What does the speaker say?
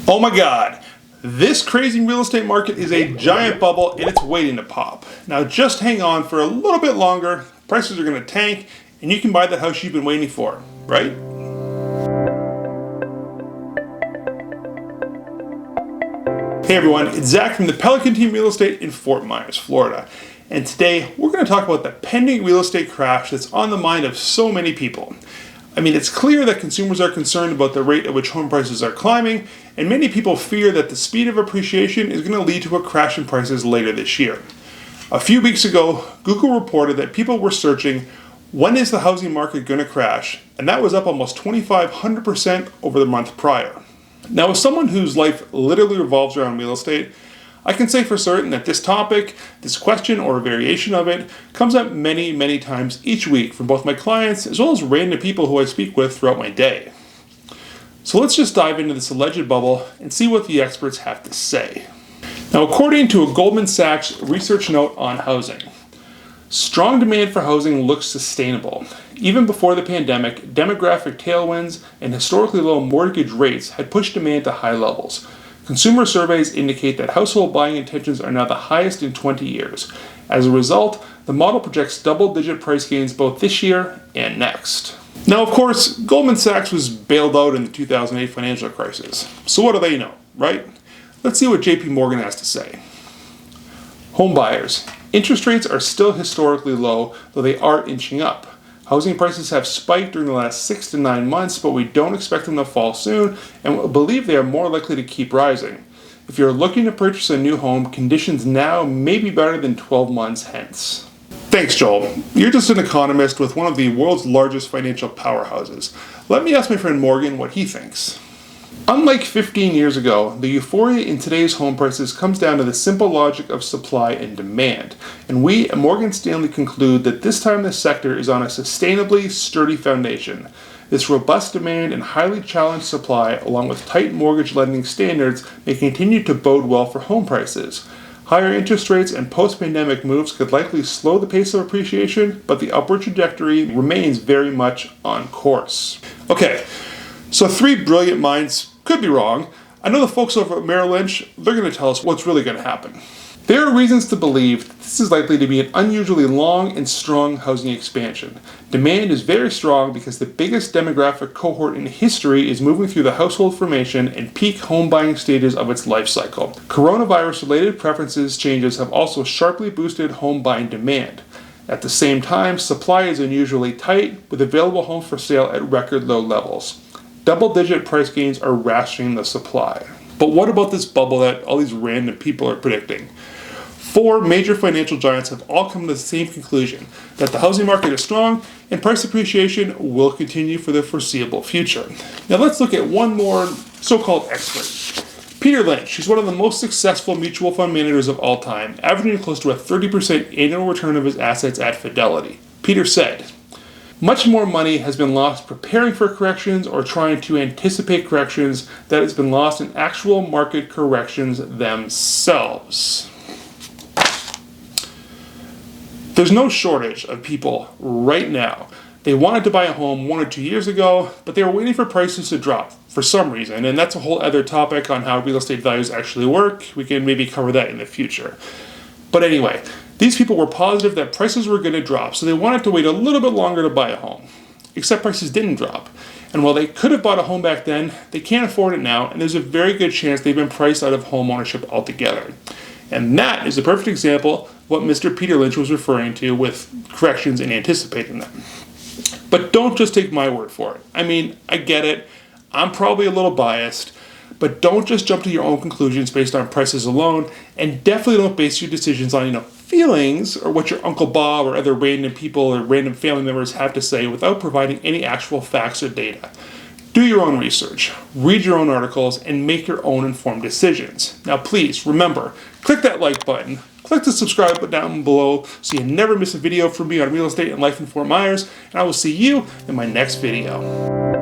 Oh my God, this crazy real estate market is a giant bubble and it's waiting to pop. Now just hang on for a little bit longer, prices are going to tank, and you can buy the house you've been waiting for, right? Hey everyone, it's Zach from the Pelican Team Real Estate in Fort Myers, Florida. And today we're going to talk about the pending real estate crash that's on the mind of so many people. I mean, it's clear that consumers are concerned about the rate at which home prices are climbing, and many people fear that the speed of appreciation is going to lead to a crash in prices later this year. A few weeks ago, Google reported that people were searching, when is the housing market going to crash? And that was up almost 2,500% over the month prior. Now, as someone whose life literally revolves around real estate, I can say for certain that this topic, this question or a variation of it, comes up many, many times each week from both my clients as well as random people who I speak with throughout my day. So let's just dive into this alleged bubble and see what the experts have to say. Now, according to a Goldman Sachs research note on housing, strong demand for housing looks sustainable. Even before the pandemic, demographic tailwinds and historically low mortgage rates had pushed demand to high levels. Consumer surveys indicate that household buying intentions are now the highest in 20 years. As a result, the model projects double-digit price gains both this year and next. Now, of course, Goldman Sachs was bailed out in the 2008 financial crisis. So what do they know, right? Let's see what JP Morgan has to say. Home buyers. Interest rates are still historically low, though they are inching up. Housing prices have spiked during the last 6 to 9 months, but we don't expect them to fall soon, and believe they are more likely to keep rising. If you're looking to purchase a new home, conditions now may be better than 12 months hence. Thanks, Joel. You're just an economist with one of the world's largest financial powerhouses. Let me ask my friend Morgan what he thinks. Unlike 15 years ago, the euphoria in today's home prices comes down to the simple logic of supply and demand. And we at Morgan Stanley conclude that this time the sector is on a sustainably sturdy foundation. This robust demand and highly challenged supply, along with tight mortgage lending standards, may continue to bode well for home prices. Higher interest rates and post-pandemic moves could likely slow the pace of appreciation, but the upward trajectory remains very much on course. Okay. So 3 brilliant minds could be wrong. I know the folks over at Merrill Lynch, they're going to tell us what's really going to happen. There are reasons to believe that this is likely to be an unusually long and strong housing expansion. Demand is very strong because the biggest demographic cohort in history is moving through the household formation and peak home buying stages of its life cycle. Coronavirus-related preferences changes have also sharply boosted home buying demand. At the same time, supply is unusually tight, with available homes for sale at record low levels. Double-digit price gains are rationing the supply. But what about this bubble that all these random people are predicting? 4 major financial giants have all come to the same conclusion, that the housing market is strong and price appreciation will continue for the foreseeable future. Now let's look at one more so-called expert. Peter Lynch. He's one of the most successful mutual fund managers of all time, averaging close to a 30% annual return of his assets at Fidelity. Peter said, "Much more money has been lost preparing for corrections or trying to anticipate corrections than has been lost in actual market corrections themselves." There's no shortage of people right now. They wanted to buy a home 1 or 2 years ago, but they were waiting for prices to drop for some reason, and that's a whole other topic on how real estate values actually work. We can maybe cover that in the future. But anyway, these people were positive that prices were going to drop, so they wanted to wait a little bit longer to buy a home. Except prices didn't drop. And while they could have bought a home back then, they can't afford it now, and there's a very good chance they've been priced out of home ownership altogether. And that is a perfect example of what Mr. Peter Lynch was referring to with corrections and anticipating them. But don't just take my word for it. I mean, I get it. I'm probably a little biased. But don't just jump to your own conclusions based on prices alone, and definitely don't base your decisions on, feelings or what your Uncle Bob or other random people or random family members have to say without providing any actual facts or data. Do your own research, read your own articles, and make your own informed decisions. Now please, remember, click that like button, click the subscribe button down below so you never miss a video from me on real estate and life in Fort Myers, and I will see you in my next video.